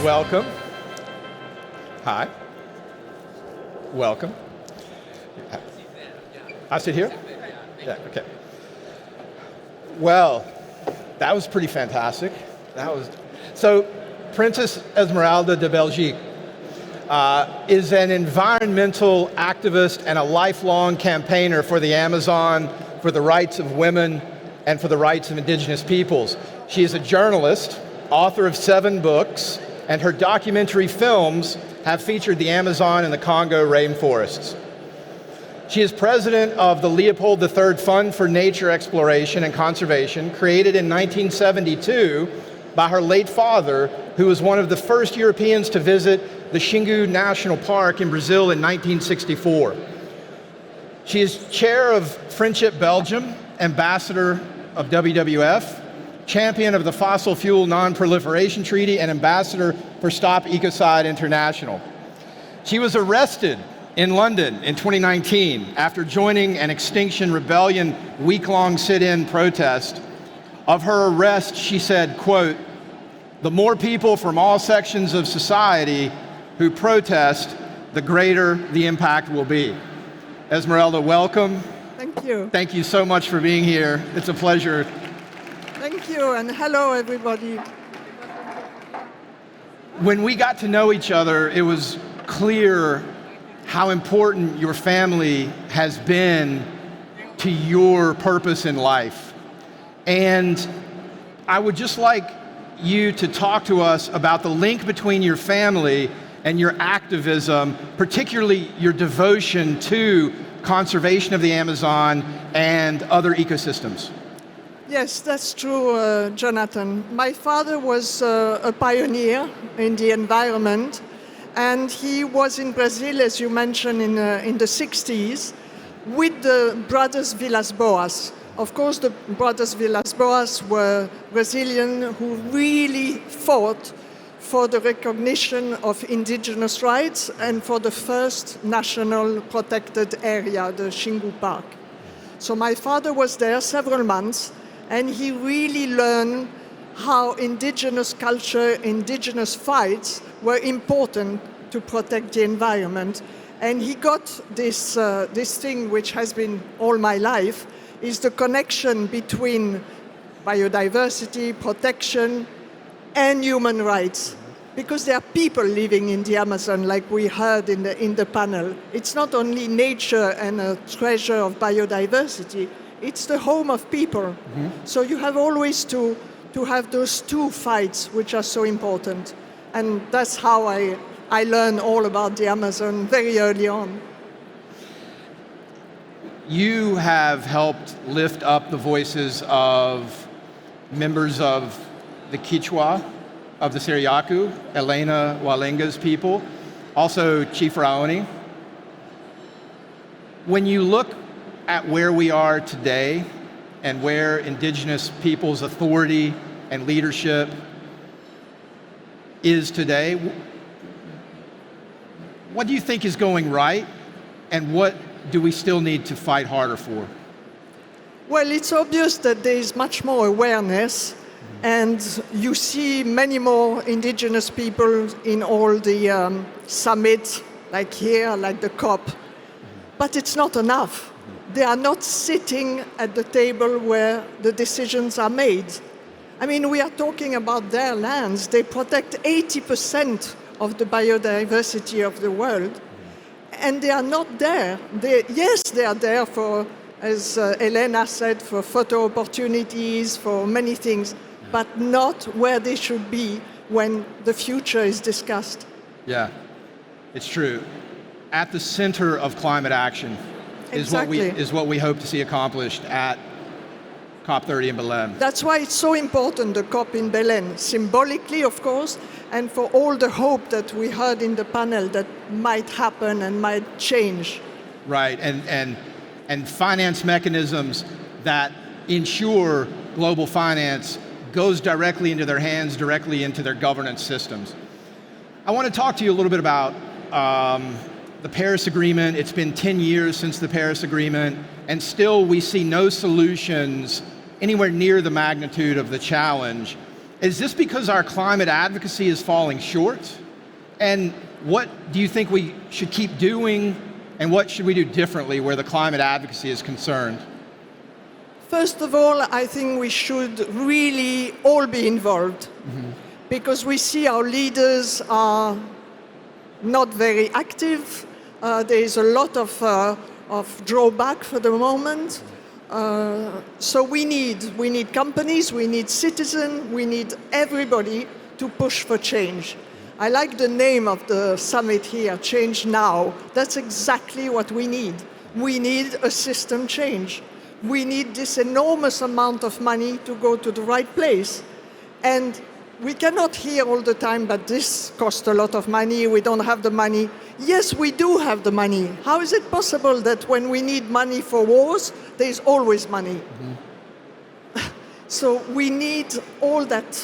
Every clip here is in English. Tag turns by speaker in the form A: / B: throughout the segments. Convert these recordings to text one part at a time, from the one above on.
A: Welcome. Hi. Welcome. I sit here? Yeah, okay. Well, that was pretty fantastic. So Princess Esmeralda de Belgique is an environmental activist and a lifelong campaigner for the Amazon, for the rights of women, and for the rights of indigenous peoples. She is a journalist, author of 7 books, and her documentary films have featured the Amazon and the Congo rainforests. She is president of the Leopold III Fund for Nature Exploration and Conservation, created in 1972 by her late father, who was one of the first Europeans to visit the Xingu National Park in Brazil in 1964. She is chair of Friendship Belgium, ambassador of WWF, champion of the Fossil Fuel Non-Proliferation Treaty, and ambassador for Stop Ecocide International. She was arrested in London in 2019 after joining an Extinction Rebellion week-long sit-in protest. Of her arrest, she said, quote, "The more people from all sections of society who protest, the greater the impact will be." Esmeralda, welcome.
B: Thank you.
A: Thank you so much for being here. It's a pleasure.
B: Thank you, and hello, everybody.
A: When we got to know each other, it was clear how important your family has been to your purpose in life. And I would just like you to talk to us about the link between your family and your activism, particularly your devotion to conservation of the Amazon and other ecosystems.
B: Yes, that's true, Jonathan. My father was a pioneer in the environment, and he was in Brazil, as you mentioned, in the 60s, with the Brothers Villas-Boas. Of course, the Brothers Villas-Boas were Brazilians who really fought for the recognition of indigenous rights and for the first national protected area, the Xingu Park. So my father was there several months, and he really learned how indigenous culture, indigenous fights were important to protect the environment. And he got this thing which has been all my life, is the connection between biodiversity, protection, and human rights. Because there are people living in the Amazon, like we heard in the panel. It's not only nature and a treasure of biodiversity, it's the home of people. Mm-hmm. So you have always to have those two fights, which are so important. And that's how I learned all about the Amazon very early on.
A: You have helped lift up the voices of members of the Quechua, of the Siriaku, Elena Walenga's people, also Chief Raoni. When you look at where we are today and where indigenous people's authority and leadership is today, what do you think is going right, and what do we still need to fight harder for?
B: Well, it's obvious that there is much more awareness, and you see many more indigenous people in all the summits, like here, like the COP. But it's not enough. They are not sitting at the table where the decisions are made. I mean, we are talking about their lands. They protect 80% of the biodiversity of the world, and they are not there. Yes, they are there for, as Elena said, for photo opportunities, for many things, but not where they should be when the future is discussed.
A: Yeah, it's true. At the center of climate action
B: exactly.
A: is what we hope to see accomplished at COP30 in Belém.
B: That's why it's so important, the COP in Belém, symbolically, of course, and for all the hope that we heard in the panel that might happen and might change.
A: Right, and finance mechanisms that ensure global finance goes directly into their hands, directly into their governance systems. I want to talk to you a little bit about the Paris Agreement. It's been 10 years since the Paris Agreement, and still we see no solutions anywhere near the magnitude of the challenge. Is this because our climate advocacy is falling short? And what do you think we should keep doing, and what should we do differently where the climate advocacy is concerned?
B: First of all, I think we should really all be involved, because we see our leaders are not very active. There is a lot of drawback for the moment. So we need companies, we need citizens, we need everybody to push for change. I like the name of the summit here, ChangeNOW. That's exactly what we need. We need a system change. We need this enormous amount of money to go to the right place. And we cannot hear all the time that this costs a lot of money, we don't have the money. Yes, we do have the money. How is it possible that when we need money for wars, there's always money? So we need all that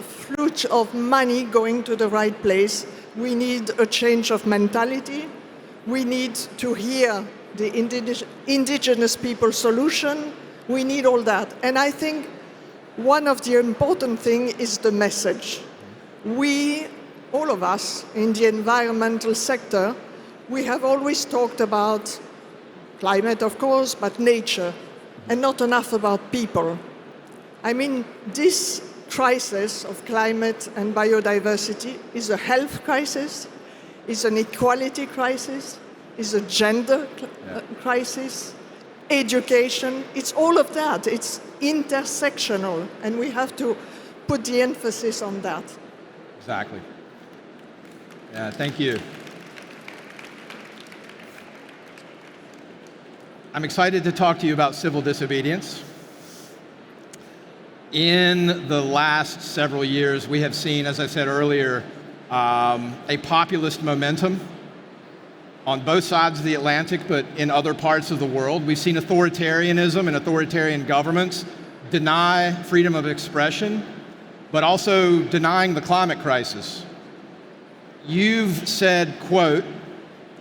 B: flute of money going to the right place. We need a change of mentality. We need to hear the indigenous people solution. We need all that. And I think one of the important things is the message. We, all of us in the environmental sector, we have always talked about climate, of course, but nature, and not enough about people. I mean, this crisis of climate and biodiversity is a health crisis, is an equality crisis, is a gender crisis, education, it's all of that. It's intersectional, and we have to put the emphasis on that.
A: Exactly. Yeah, thank you. I'm excited to talk to you about civil disobedience. In the last several years, we have seen, as I said earlier, a populist momentum on both sides of the Atlantic, but in other parts of the world. We've seen authoritarianism and authoritarian governments deny freedom of expression, but also denying the climate crisis. You've said, quote,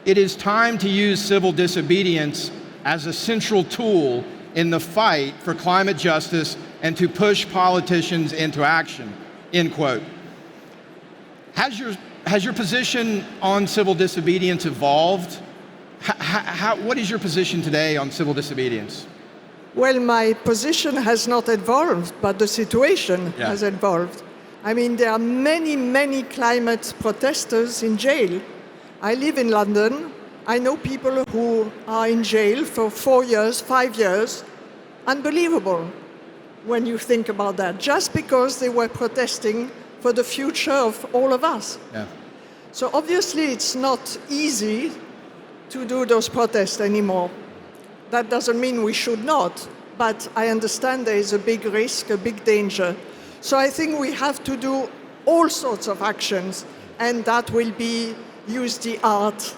A: "It is time to use civil disobedience as a central tool in the fight for climate justice and to push politicians into action," end quote. Has your position on civil disobedience evolved? What is your position today on civil disobedience?
B: Well, my position has not evolved, but the situation has evolved. I mean, there are many, many climate protesters in jail. I live in London. I know people who are in jail for 4 years, 5 years. Unbelievable when you think about that, just because they were protesting for the future of all of us.
A: Yeah.
B: So obviously it's not easy to do those protests anymore. That doesn't mean we should not, but I understand there is a big risk, a big danger. So I think we have to do all sorts of actions, and that will be use the art,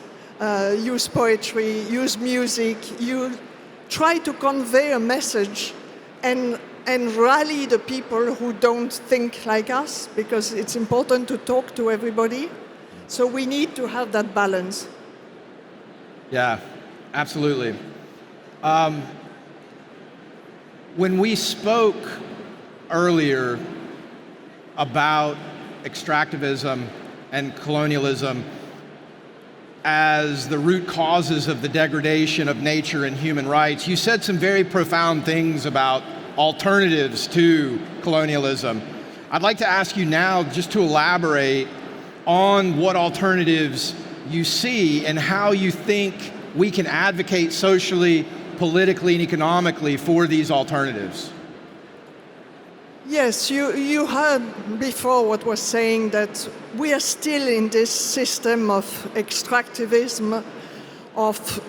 B: use poetry, use music, try to convey a message and rally the people who don't think like us, because it's important to talk to everybody. So we need to have that balance.
A: Yeah, absolutely. When we spoke earlier about extractivism and colonialism as the root causes of the degradation of nature and human rights, you said some very profound things about alternatives to colonialism. I'd like to ask you now just to elaborate on what alternatives you see and how you think we can advocate socially, politically, and economically for these alternatives.
B: Yes, you heard before what was saying that we are still in this system of extractivism, of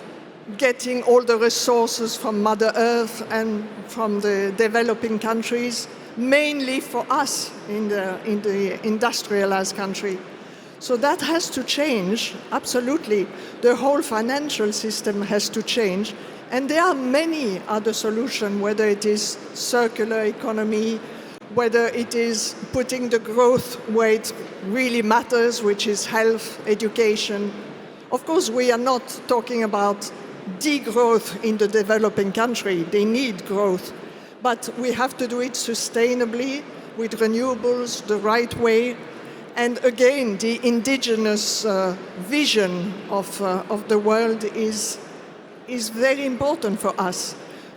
B: getting all the resources from Mother Earth and from the developing countries, mainly for us in the industrialized country. So that has to change, absolutely. The whole financial system has to change. And there are many other solutions, whether it is circular economy, whether it is putting the growth where it really matters, which is health, education. Of course, we are not talking about degrowth in the developing country. They need growth. But we have to do it sustainably with renewables the right way. And again, the indigenous vision of the world is very important for us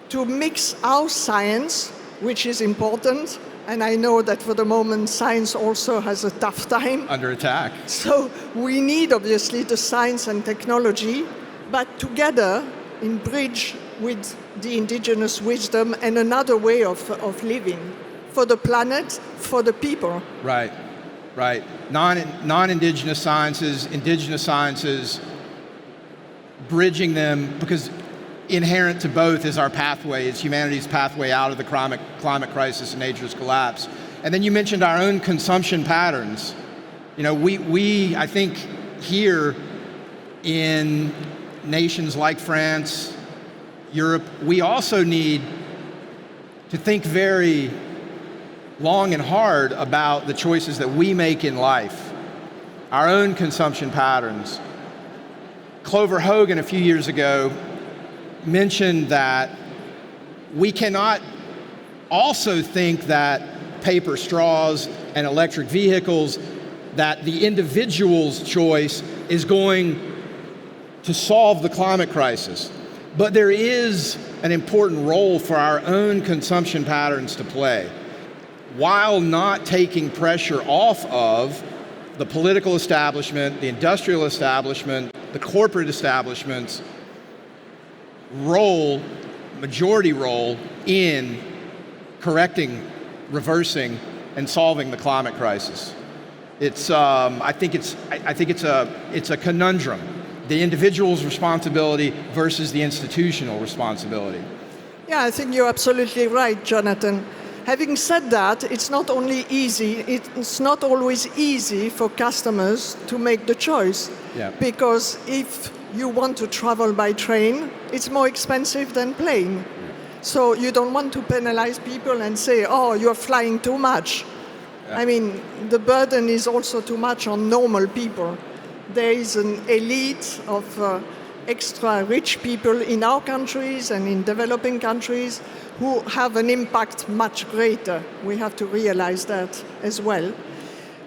B: to mix our science, which is important. And I know that for the moment, science also has a tough time.
A: Under attack.
B: So we need, obviously, the science and technology, but together, in bridge with the indigenous wisdom and another way of living for the planet, for the people.
A: Right, right. Non-indigenous sciences, indigenous sciences, bridging them, because inherent to both is our pathway, is humanity's pathway out of the climate crisis and nature's collapse. And then you mentioned our own consumption patterns. You know, we I think here in nations like France, Europe, we also need to think very long and hard about the choices that we make in life, our own consumption patterns. Clover Hogan a few years ago mentioned that we cannot also think that paper straws and electric vehicles, that the individual's choice is going to solve the climate crisis. But there is an important role for our own consumption patterns to play, while not taking pressure off of the political establishment, the industrial establishment, the corporate establishment's role, majority role in correcting, reversing, and solving the climate crisis. It's I think it's a conundrum. The individual's responsibility versus the institutional responsibility.
B: Yeah, I think you're absolutely right, Jonathan. Having said that, it's not only easy, it's not always easy for customers to make the choice.
A: Yeah.
B: Because if you want to travel by train, it's more expensive than plane. So you don't want to penalize people and say, oh, you're flying too much. Yeah. I mean, the burden is also too much on normal people. There is an elite of extra rich people in our countries and in developing countries who have an impact much greater. We have to realize that as well.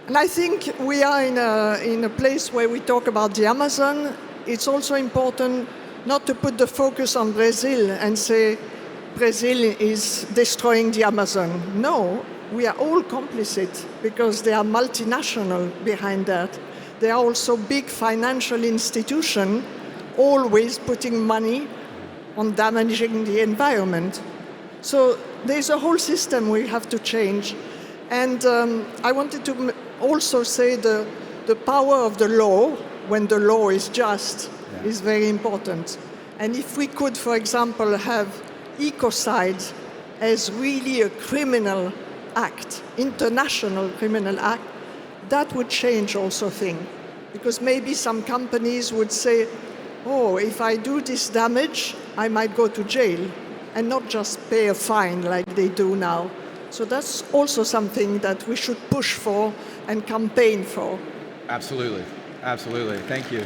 B: And I think we are in a place where we talk about the Amazon. It's also important not to put the focus on Brazil and say Brazil is destroying the Amazon. No, we are all complicit because they are multinational behind that. There are also big financial institutions always putting money on damaging the environment. So there's a whole system we have to change. And I wanted to also say the power of the law, when the law is just, is very important. And if we could, for example, have ecocide as really a criminal act, international criminal act, that would change also things. Because maybe some companies would say, oh, if I do this damage, I might go to jail, and not just pay a fine like they do now. So that's also something that we should push for and campaign for.
A: Absolutely, absolutely. Thank you.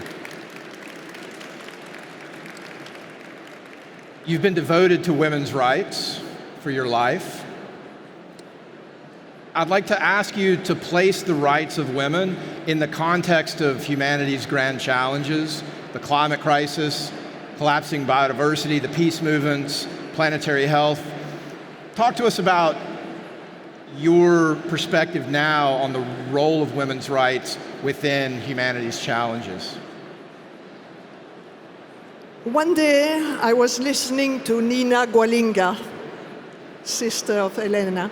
A: You've been devoted to women's rights for your life. I'd like to ask you to place the rights of women in the context of humanity's grand challenges, the climate crisis, collapsing biodiversity, the peace movements, planetary health. Talk to us about your perspective now on the role of women's rights within humanity's challenges.
B: One day I was listening to Nina Gwalinga, sister of Elena,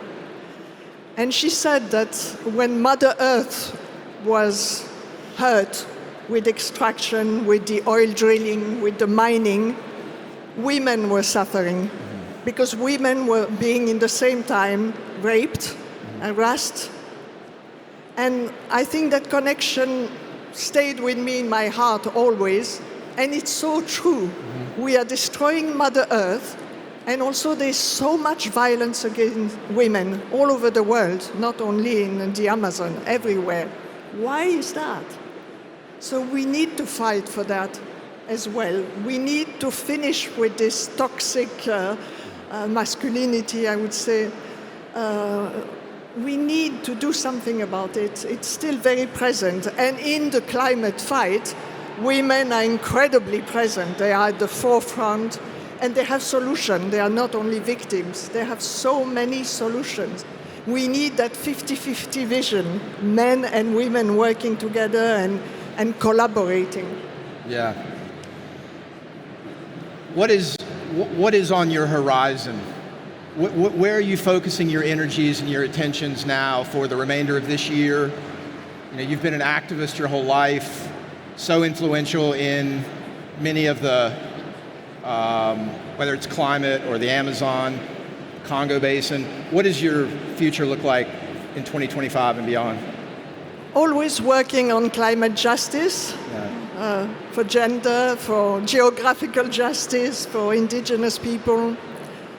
B: and she said that when Mother Earth was hurt with extraction, with the oil drilling, with the mining, women were suffering because women were being in the same time raped, harassed. And I think that connection stayed with me in my heart always. And it's so true. We are destroying Mother Earth, and also there's so much violence against women all over the world, not only in the Amazon, everywhere. Why is that? So we need to fight for that as well. We need to finish with this toxic masculinity, I would say, we need to do something about it. It's still very present. And in the climate fight, women are incredibly present. They are at the forefront, and they have solutions. They are not only victims. They have so many solutions. We need that 50-50 vision, men and women working together and collaborating.
A: Yeah. What is on your horizon? Where are you focusing your energies and your attentions now for the remainder of this year? You know, you've been an activist your whole life, so influential in many of the, whether it's climate or the Amazon, Congo Basin. What does your future look like in 2025 and beyond?
B: Always working on climate justice, for gender, for geographical justice, for Indigenous people,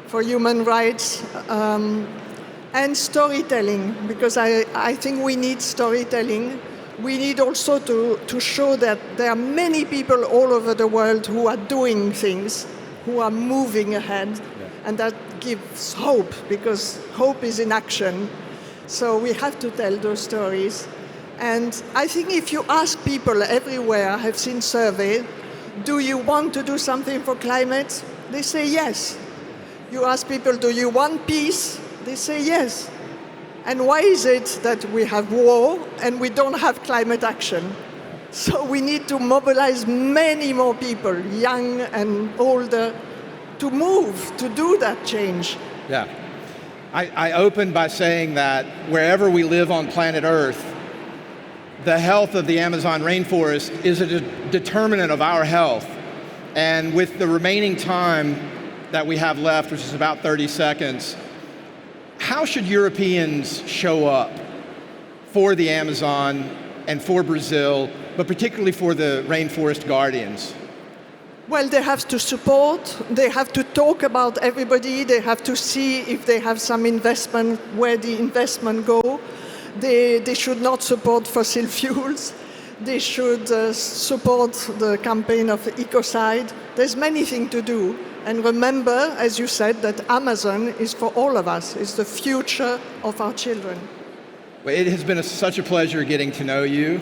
B: for human rights, and storytelling, because I think we need storytelling. We need also to show that there are many people all over the world who are doing things, who are moving ahead, and that gives hope, because hope is in action. So we have to tell those stories. And I think if you ask people everywhere, I have seen surveys, do you want to do something for climate? They say yes. You ask people, do you want peace? They say yes. And why is it that we have war and we don't have climate action? So we need to mobilize many more people, young and older, to move, to do that change.
A: Yeah. I opened by saying that wherever we live on planet Earth, the health of the Amazon rainforest is a determinant of our health. And with the remaining time that we have left, which is about 30 seconds, how should Europeans show up for the Amazon and for Brazil, but particularly for the rainforest guardians?
B: Well, they have to support, they have to talk about everybody, they have to see if they have some investment, where the investment go. They should not support fossil fuels. They should support the campaign of ecocide. There's many things to do. And remember, as you said, that Amazon is for all of us. It's the future of our children.
A: Well, it has been such a pleasure getting to know you.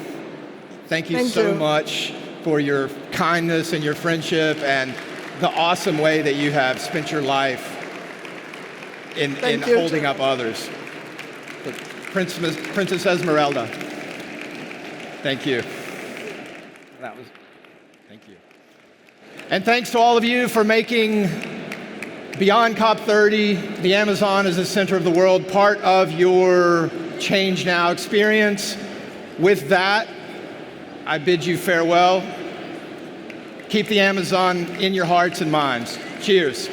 A: Thank you so much for your kindness and your friendship and the awesome way that you have spent your life in holding up others. Princess Esmeralda, thank you. Thank you. And thanks to all of you for making beyond COP30, the Amazon as the center of the world, part of your ChangeNOW experience. With that, I bid you farewell. Keep the Amazon in your hearts and minds. Cheers.